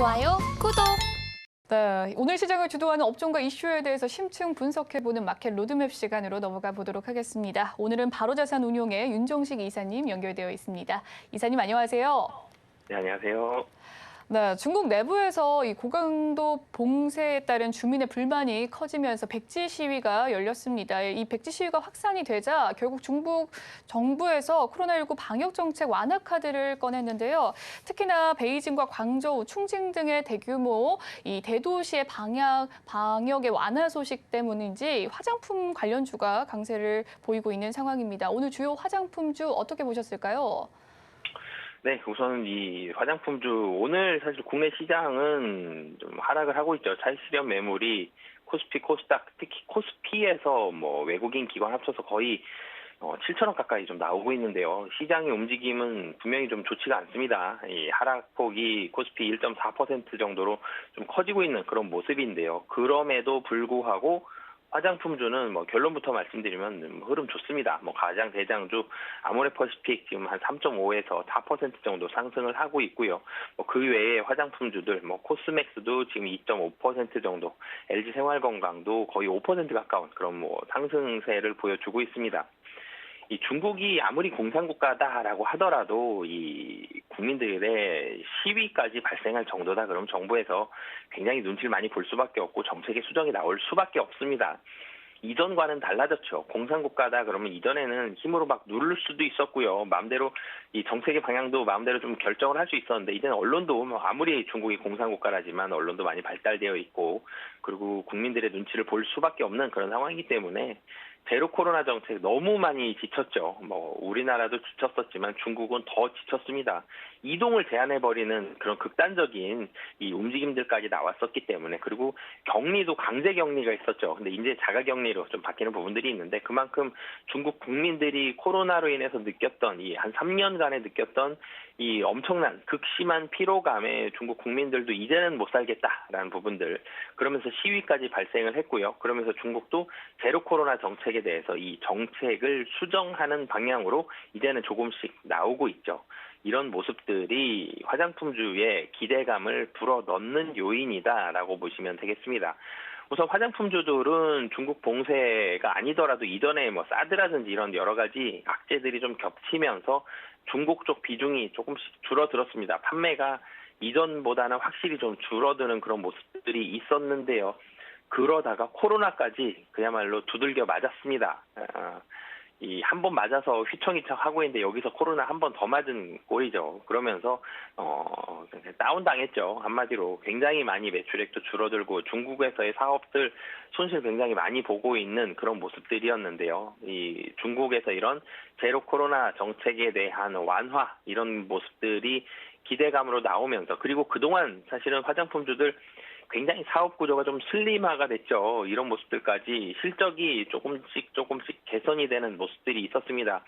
좋아요, 구독! 네, 오늘 시장을 주도하는 업종과 이슈에 대해서 심층 분석해보는 마켓 로드맵 시간으로 넘어가 보도록 하겠습니다. 오늘은 바로자산운용의 윤종식 이사님 연결되어 있습니다. 이사님 안녕하세요. 네, 안녕하세요. 네, 중국 내부에서 이 고강도 봉쇄에 따른 주민의 불만이 커지면서 백지 시위가 열렸습니다. 이 백지 시위가 확산이 되자 결국 중국 정부에서 코로나19 방역 정책 완화 카드를 꺼냈는데요. 특히나 베이징과 광저우, 충칭 등의 대규모 이 대도시의 방역의 완화 소식 때문인지 화장품 관련주가 강세를 보이고 있는 상황입니다. 오늘 주요 화장품주 어떻게 보셨을까요? 네, 우선 이 화장품주 오늘 사실 국내 시장은 좀 하락을 하고 있죠. 차익 실현 매물이 코스피, 코스닥, 특히 코스피에서 뭐 외국인 기관 합쳐서 거의 7천억 가까이 좀 나오고 있는데요. 시장의 움직임은 분명히 좀 좋지가 않습니다. 이 하락폭이 코스피 1.4% 정도로 좀 커지고 있는 그런 모습인데요. 그럼에도 불구하고 화장품주는 뭐 결론부터 말씀드리면 흐름 좋습니다. 뭐 가장 대장주 아모레퍼시픽 지금 한 3.5에서 4% 정도 상승을 하고 있고요. 뭐 그 외에 화장품주들 뭐 코스맥스도 지금 2.5% 정도, LG 생활건강도 거의 5% 가까운 그런 뭐 상승세를 보여주고 있습니다. 이 중국이 아무리 공산국가다라고 하더라도 이 국민들의 시위까지 발생할 정도다 그러면 정부에서 굉장히 눈치를 많이 볼 수밖에 없고 정책의 수정이 나올 수밖에 없습니다. 이전과는 달라졌죠. 공산국가다 그러면 이전에는 힘으로 막 누를 수도 있었고요. 마음대로 이 정책의 방향도 마음대로 좀 결정을 할 수 있었는데 이제는 언론도 뭐 아무리 중국이 공산국가라지만 언론도 많이 발달되어 있고 그리고 국민들의 눈치를 볼 수밖에 없는 그런 상황이기 때문에 제로 코로나 정책 너무 많이 지쳤죠. 뭐 우리나라도 지쳤었지만 중국은 더 지쳤습니다. 이동을 제한해버리는 그런 극단적인 이 움직임들까지 나왔었기 때문에 그리고 격리도 강제 격리가 있었죠. 근데 이제 자가 격리로 좀 바뀌는 부분들이 있는데 그만큼 중국 국민들이 코로나로 인해서 느꼈던 이 한 3년간에 느꼈던 이 엄청난 극심한 피로감에 중국 국민들도 이제는 못 살겠다라는 부분들 그러면서 시위까지 발생을 했고요. 그러면서 중국도 제로 코로나 정책에 대해서 이 정책을 수정하는 방향으로 이제는 조금씩 나오고 있죠. 이런 모습들이 화장품주의 기대감을 불어넣는 요인이다라고 보시면 되겠습니다. 우선 화장품주들은 중국 봉쇄가 아니더라도 이전에 뭐 사드라든지 이런 여러 가지 악재들이 좀 겹치면서 중국 쪽 비중이 조금씩 줄어들었습니다. 판매가 이전보다는 확실히 좀 줄어드는 그런 모습들이 있었는데요. 그러다가 코로나까지 그야말로 두들겨 맞았습니다. 이 한 번 맞아서 휘청휘청 하고 있는데 여기서 코로나 한 번 더 맞은 꼴이죠. 그러면서 다운 당했죠. 한마디로 굉장히 많이 매출액도 줄어들고 중국에서의 사업들 손실 굉장히 많이 보고 있는 그런 모습들이었는데요. 이 중국에서 이런 제로 코로나 정책에 대한 완화 이런 모습들이 기대감으로 나오면서 그리고 그동안 사실은 화장품주들 굉장히 사업 구조가 좀 슬림화가 됐죠. 이런 모습들까지 실적이 조금씩 개선이 되는 모습들이 있었습니다.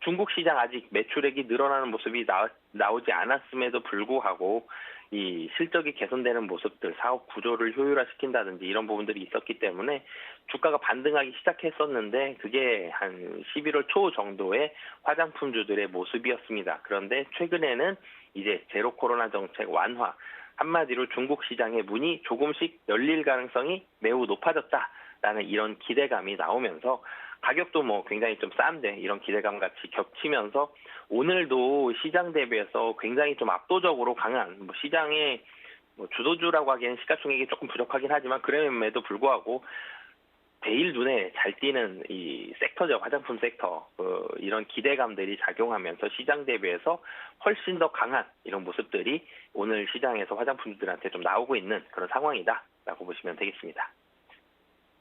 중국 시장 아직 매출액이 늘어나는 모습이 나오지 않았음에도 불구하고 이 실적이 개선되는 모습들, 사업 구조를 효율화시킨다든지 이런 부분들이 있었기 때문에 주가가 반등하기 시작했었는데 그게 한 11월 초 정도의 화장품주들의 모습이었습니다. 그런데 최근에는 이제 제로 코로나 정책 완화, 한마디로 중국 시장의 문이 조금씩 열릴 가능성이 매우 높아졌다라는 이런 기대감이 나오면서 가격도 뭐 굉장히 좀 싼데 이런 기대감 같이 겹치면서 오늘도 시장 대비해서 굉장히 좀 압도적으로 강한 뭐 시장의 뭐 주도주라고 하기에는 시가총액이 조금 부족하긴 하지만 그럼에도 불구하고 제일 눈에 잘 띄는 이 섹터죠. 화장품 섹터. 이런 기대감들이 작용하면서 시장 대비해서 훨씬 더 강한 이런 모습들이 오늘 시장에서 화장품들한테 좀 나오고 있는 그런 상황이다라고 보시면 되겠습니다.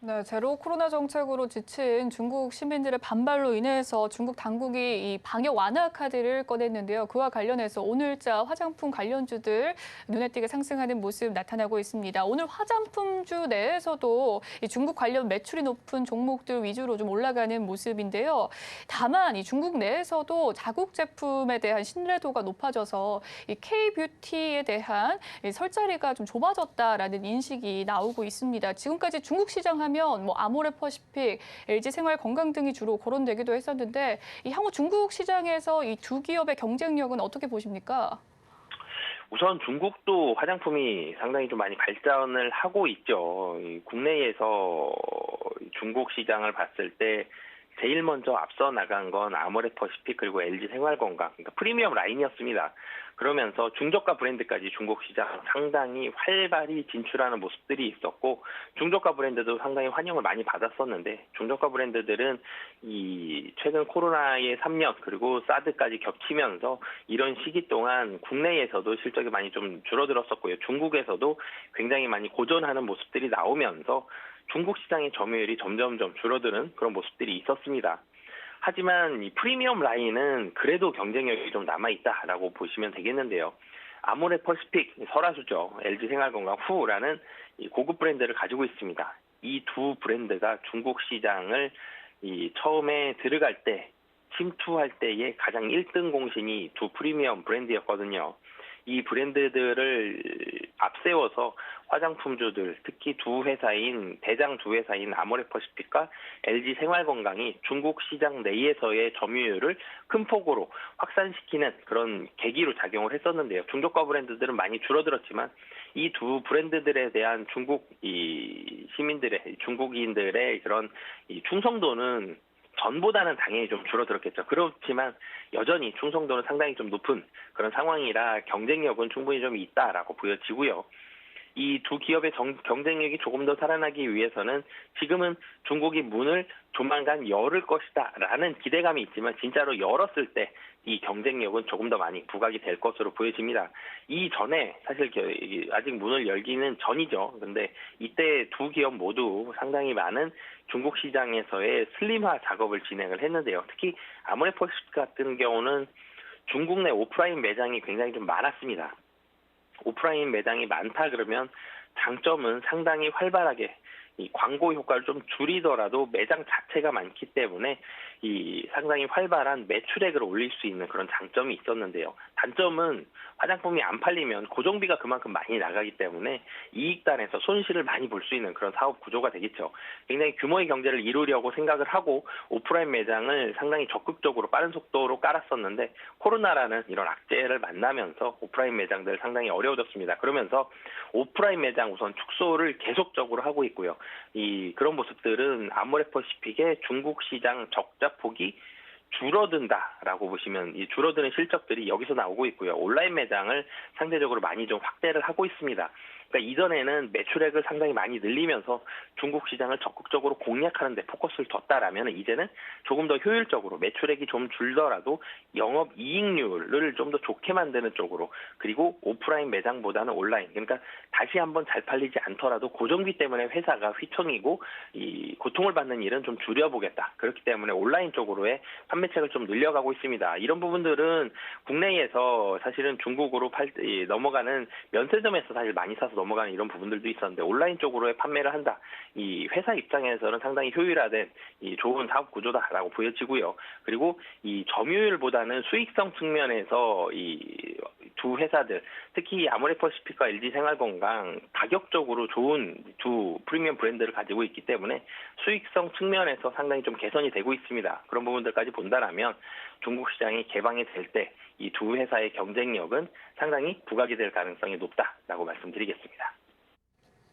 네, 제로 코로나 정책으로 지친 중국 시민들의 반발로 인해서 중국 당국이 이 방역 완화 카드를 꺼냈는데요. 그와 관련해서 오늘자 화장품 관련주들 눈에 띄게 상승하는 모습 나타나고 있습니다. 오늘 화장품주 내에서도 이 중국 관련 매출이 높은 종목들 위주로 좀 올라가는 모습인데요. 다만 이 중국 내에서도 자국 제품에 대한 신뢰도가 높아져서 이 K-뷰티에 대한 설자리가 좀 좁아졌다라는 인식이 나오고 있습니다. 지금까지 중국 시장 하면 뭐 아모레퍼시픽, LG 생활건강 등이 주로 거론되기도 했었는데 이 향후 중국 시장에서 이 두 기업의 경쟁력은 어떻게 보십니까? 우선 중국도 화장품이 상당히 좀 많이 발전을 하고 있죠. 국내에서 중국 시장을 봤을 때 제일 먼저 앞서 나간 건 아모레퍼시픽 그리고 LG 생활건강, 그러니까 프리미엄 라인이었습니다. 그러면서 중저가 브랜드까지 중국 시장 상당히 활발히 진출하는 모습들이 있었고, 중저가 브랜드도 상당히 환영을 많이 받았었는데, 중저가 브랜드들은 이 최근 코로나의 3년 그리고 사드까지 겹치면서 이런 시기 동안 국내에서도 실적이 많이 좀 줄어들었었고요. 중국에서도 굉장히 많이 고전하는 모습들이 나오면서 중국 시장의 점유율이 점점점 줄어드는 그런 모습들이 있었습니다. 하지만 이 프리미엄 라인은 그래도 경쟁력이 좀 남아있다라고 보시면 되겠는데요. 아모레퍼시픽, 설화수죠. LG생활건강, 후라는 이 고급 브랜드를 가지고 있습니다. 이 두 브랜드가 중국 시장을 처음에 들어갈 때, 침투할 때의 가장 1등 공신이 두 프리미엄 브랜드였거든요. 이 브랜드들을 앞세워서 화장품주들, 특히 대장 두 회사인 아모레퍼시픽과 LG생활건강이 중국 시장 내에서의 점유율을 큰 폭으로 확산시키는 그런 계기로 작용을 했었는데요. 중저가 브랜드들은 많이 줄어들었지만 이 두 브랜드들에 대한 중국인들의 그런 충성도는 전보다는 당연히 좀 줄어들었겠죠. 그렇지만 여전히 충성도는 상당히 좀 높은 그런 상황이라 경쟁력은 충분히 좀 있다라고 보여지고요. 이 두 기업의 경쟁력이 조금 더 살아나기 위해서는 지금은 중국이 문을 조만간 열을 것이다라는 기대감이 있지만 진짜로 열었을 때 이 경쟁력은 조금 더 많이 부각이 될 것으로 보여집니다. 이전에 사실 아직 문을 열기는 전이죠. 그런데 이때 두 기업 모두 상당히 많은 중국 시장에서의 슬림화 작업을 진행을 했는데요. 특히 아모레퍼시픽 같은 경우는 중국 내 오프라인 매장이 굉장히 좀 많았습니다. 오프라인 매장이 많다 그러면 장점은 상당히 활발하게 이 광고 효과를 좀 줄이더라도 매장 자체가 많기 때문에 이 상당히 활발한 매출액을 올릴 수 있는 그런 장점이 있었는데요. 단점은 화장품이 안 팔리면 고정비가 그만큼 많이 나가기 때문에 이익단에서 손실을 많이 볼 수 있는 그런 사업 구조가 되겠죠. 굉장히 규모의 경제를 이루려고 생각을 하고 오프라인 매장을 상당히 적극적으로 빠른 속도로 깔았었는데 코로나라는 이런 악재를 만나면서 오프라인 매장들 상당히 어려워졌습니다. 그러면서 오프라인 매장 우선 축소를 계속적으로 하고 있고요. 그런 모습들은 아모레퍼시픽의 중국 시장 적자 폭이 줄어든다라고 보시면 이 줄어드는 실적들이 여기서 나오고 있고요. 온라인 매장을 상대적으로 많이 좀 확대를 하고 있습니다. 그러니까 이전에는 매출액을 상당히 많이 늘리면서 중국 시장을 적극적으로 공략하는 데 포커스를 뒀다라면 이제는 조금 더 효율적으로 매출액이 좀 줄더라도 영업 이익률을 좀 더 좋게 만드는 쪽으로, 그리고 오프라인 매장보다는 온라인, 그러니까 다시 한번 잘 팔리지 않더라도 고정비 때문에 회사가 휘청이고 이 고통을 받는 일은 좀 줄여보겠다. 그렇기 때문에 온라인 쪽으로의 판매책을 좀 늘려가고 있습니다. 이런 부분들은 국내에서 사실은 중국으로 넘어가는 면세점에서 사실 많이 사서 넘어가는 이런 부분들도 있었는데 온라인 쪽으로의 판매를 한다. 이 회사 입장에서는 상당히 효율화된 좋은 사업 구조다라고 보여지고요. 그리고 이 점유율보다는 수익성 측면에서 이 두 회사들, 특히 아모레퍼시픽과 LG생활건강 가격적으로 좋은 두 프리미엄 브랜드를 가지고 있기 때문에 수익성 측면에서 상당히 좀 개선이 되고 있습니다. 그런 부분들까지 본다라면 중국 시장이 개방이 될 때 이 두 회사의 경쟁력은 상당히 부각이 될 가능성이 높다라고 말씀드리겠습니다.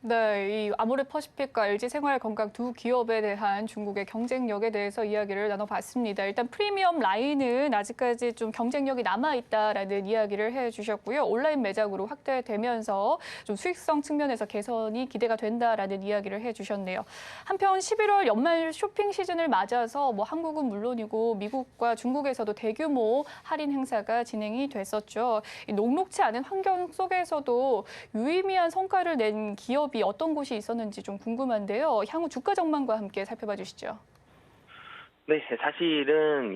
네, 이 아모레퍼시픽과 LG생활건강 두 기업에 대한 중국의 경쟁력에 대해서 이야기를 나눠봤습니다. 일단 프리미엄 라인은 아직까지 좀 경쟁력이 남아있다라는 이야기를 해주셨고요. 온라인 매장으로 확대되면서 좀 수익성 측면에서 개선이 기대가 된다라는 이야기를 해주셨네요. 한편 11월 연말 쇼핑 시즌을 맞아서 한국은 물론이고 미국과 중국에서도 대규모 할인 행사가 진행이 됐었죠. 이 녹록치 않은 환경 속에서도 유의미한 성과를 낸 기업이 어떤 곳이 있었는지 좀 궁금한데요. 향후 주가 전망과 함께 살펴봐 주시죠. 네, 사실은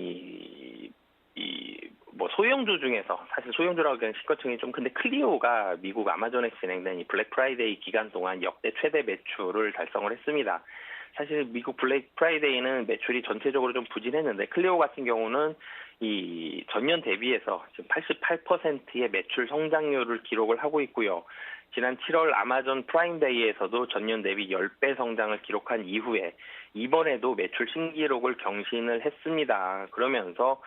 소형주 중에서 사실 소형주라고 하기엔 시가총이 좀 근데 클리오가 미국 아마존에서 진행된 이 블랙 프라이데이 기간 동안 역대 최대 매출을 달성을 했습니다. 사실 미국 블랙 프라이데이는 매출이 전체적으로 좀 부진했는데 클리오 같은 경우는 이 전년 대비해서 지금 88%의 매출 성장률을 기록을 하고 있고요. 지난 7월 아마존 프라임데이에서도 전년 대비 10배 성장을 기록한 이후에 이번에도 매출 신기록을 경신을 했습니다. 그러면서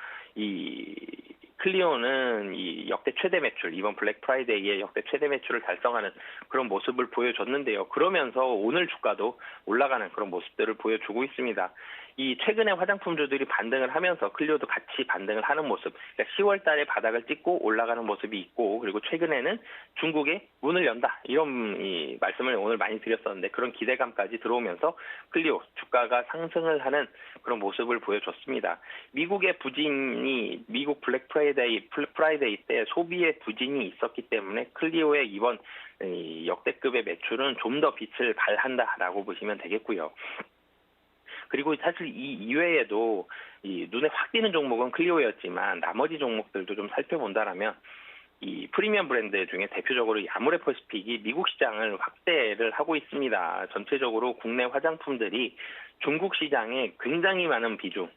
클리오는 이 역대 최대 매출, 이번 블랙 프라이데이에 역대 최대 매출을 달성하는 그런 모습을 보여줬는데요. 그러면서 오늘 주가도 올라가는 그런 모습들을 보여주고 있습니다. 이 최근에 화장품주들이 반등을 하면서 클리오도 같이 반등을 하는 모습, 그러니까 10월 달에 바닥을 찍고 올라가는 모습이 있고, 그리고 최근에는 중국에 문을 연다, 이런 이 말씀을 오늘 많이 드렸었는데, 그런 기대감까지 들어오면서 클리오 주가가 상승을 하는 그런 모습을 보여줬습니다. 미국의 부진이, 미국 블랙 프라이데이 때 소비의 부진이 있었기 때문에 클리오의 이번 역대급의 매출은 좀 더 빛을 발한다라고 보시면 되겠고요. 그리고 사실 이 이외에도 이 눈에 확 띄는 종목은 클리오였지만 나머지 종목들도 좀 살펴본다라면, 이 프리미엄 브랜드 중에 대표적으로 이 아모레퍼시픽이 미국 시장을 확대를 하고 있습니다. 전체적으로 국내 화장품들이 중국 시장에 굉장히 많은 비중,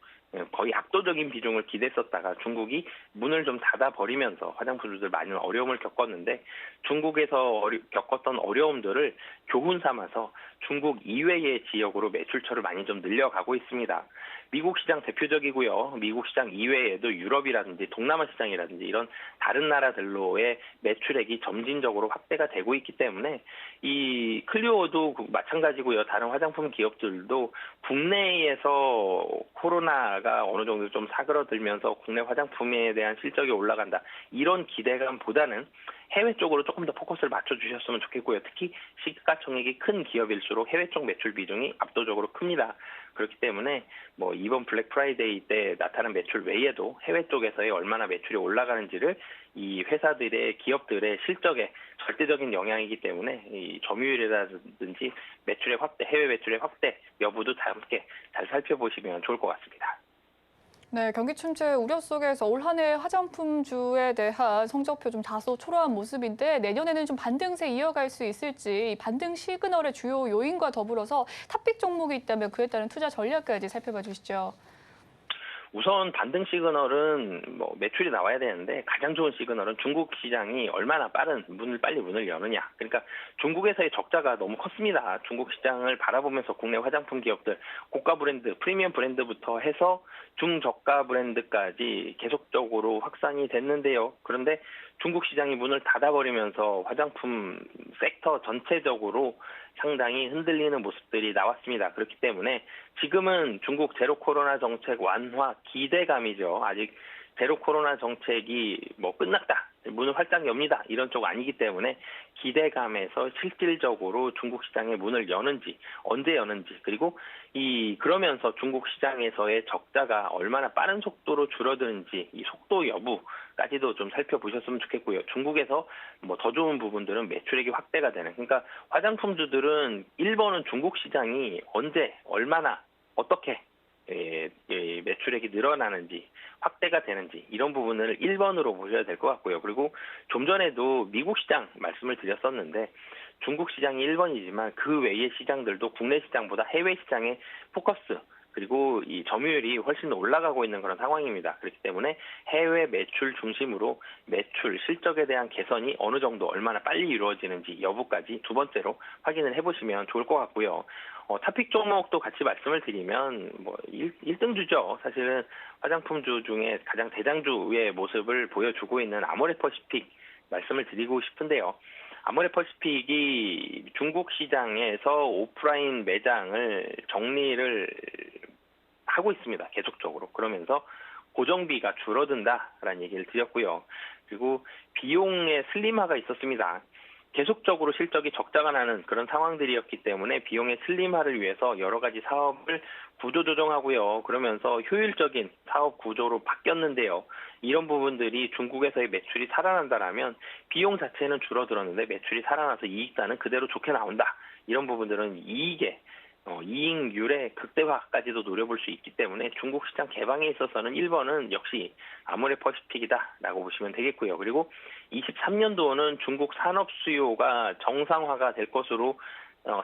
거의 압도적인 비중을 기댔었다가 중국이 문을 좀 닫아버리면서 화장품주들 많은 어려움을 겪었는데, 중국에서 겪었던 어려움들을 교훈 삼아서 중국 이외의 지역으로 매출처를 많이 좀 늘려가고 있습니다. 미국 시장 대표적이고요. 미국 시장 이외에도 유럽이라든지 동남아 시장이라든지 이런 다른 나라들로의 매출액이 점진적으로 확대가 되고 있기 때문에 이 클리오도 마찬가지고요. 다른 화장품 기업들도 국내에서 코로나가 어느 정도 좀 사그러들면서 국내 화장품에 대한 실적이 올라간다, 이런 기대감보다는 해외 쪽으로 조금 더 포커스를 맞춰주셨으면 좋겠고요. 특히 시가총액이 큰 기업일수록 해외 쪽 매출 비중이 압도적으로 큽니다. 그렇기 때문에 뭐 이번 블랙 프라이데이 때 나타난 매출 외에도 해외 쪽에서의 얼마나 매출이 올라가는지를 이 회사들의, 기업들의 실적에 절대적인 영향이기 때문에 이 점유율이라든지 매출의 확대, 해외 매출의 확대 여부도 다 함께 잘 살펴보시면 좋을 것 같습니다. 네, 경기 침체 우려 속에서 올 한 해 화장품주에 대한 성적표 좀 다소 초라한 모습인데, 내년에는 좀 반등세 이어갈 수 있을지, 이 반등 시그널의 주요 요인과 더불어서 탑픽 종목이 있다면 그에 따른 투자 전략까지 살펴봐 주시죠. 우선 반등 시그널은 뭐 매출이 나와야 되는데, 가장 좋은 시그널은 중국 시장이 얼마나 빨리 문을 여느냐. 그러니까 중국에서의 적자가 너무 컸습니다. 중국 시장을 바라보면서 국내 화장품 기업들, 고가 브랜드, 프리미엄 브랜드부터 해서 중저가 브랜드까지 계속적으로 확산이 됐는데요. 그런데 중국 시장이 문을 닫아버리면서 화장품 섹터 전체적으로 상당히 흔들리는 모습들이 나왔습니다. 그렇기 때문에 지금은 중국 제로 코로나 정책 완화 기대감이죠. 아직 제로 코로나 정책이 뭐 끝났다, 문을 활짝 엽니다, 이런 쪽 아니기 때문에 기대감에서 실질적으로 중국 시장의 문을 여는지, 언제 여는지, 그리고 그러면서 중국 시장에서의 적자가 얼마나 빠른 속도로 줄어드는지, 이 속도 여부까지도 좀 살펴보셨으면 좋겠고요. 중국에서 뭐 더 좋은 부분들은 매출액이 확대가 되는, 그러니까 화장품주들은 1번은 중국 시장이 언제, 얼마나, 어떻게 매출액이 늘어나는지, 확대가 되는지, 이런 부분을 1번으로 보셔야 될 것 같고요. 그리고 좀 전에도 미국 시장 말씀을 드렸었는데, 중국 시장이 1번이지만 그 외의 시장들도 국내 시장보다 해외 시장의 포커스, 그리고 이 점유율이 훨씬 올라가고 있는 그런 상황입니다. 그렇기 때문에 해외 매출 중심으로 매출 실적에 대한 개선이 어느 정도, 얼마나 빨리 이루어지는지 여부까지 두 번째로 확인을 해보시면 좋을 것 같고요. 탑픽 종목도 같이 말씀을 드리면 뭐 1등주죠. 사실은 화장품주 중에 가장 대장주의 모습을 보여주고 있는 아모레퍼시픽 말씀을 드리고 싶은데요. 아모레퍼시픽이 중국 시장에서 오프라인 매장을 정리를 하고 있습니다. 계속적으로. 그러면서 고정비가 줄어든다라는 얘기를 드렸고요. 그리고 비용의 슬림화가 있었습니다. 계속적으로 실적이 적자가 나는 그런 상황들이었기 때문에 비용의 슬림화를 위해서 여러 가지 사업을 구조조정하고요. 그러면서 효율적인 사업 구조로 바뀌었는데요. 이런 부분들이 중국에서의 매출이 살아난다라면 비용 자체는 줄어들었는데 매출이 살아나서 이익단은 그대로 좋게 나온다. 이런 부분들은 이익률의 극대화까지도 노려볼 수 있기 때문에 중국 시장 개방에 있어서는 1번은 역시 아모레퍼시픽이다라고 보시면 되겠고요. 그리고 23년도는 중국 산업 수요가 정상화가 될 것으로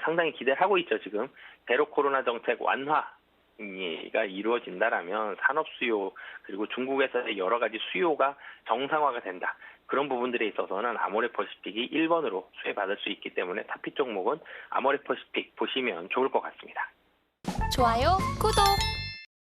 상당히 기대를 하고 있죠. 지금 제로 코로나 정책 완화가 이루어진다라면 산업 수요, 그리고 중국에서의 여러 가지 수요가 정상화가 된다. 그런 부분들에 있어서는 아모레퍼시픽이 1번으로 수혜받을 수 있기 때문에 탑픽 종목은 아모레퍼시픽 보시면 좋을 것 같습니다. 좋아요, 구독!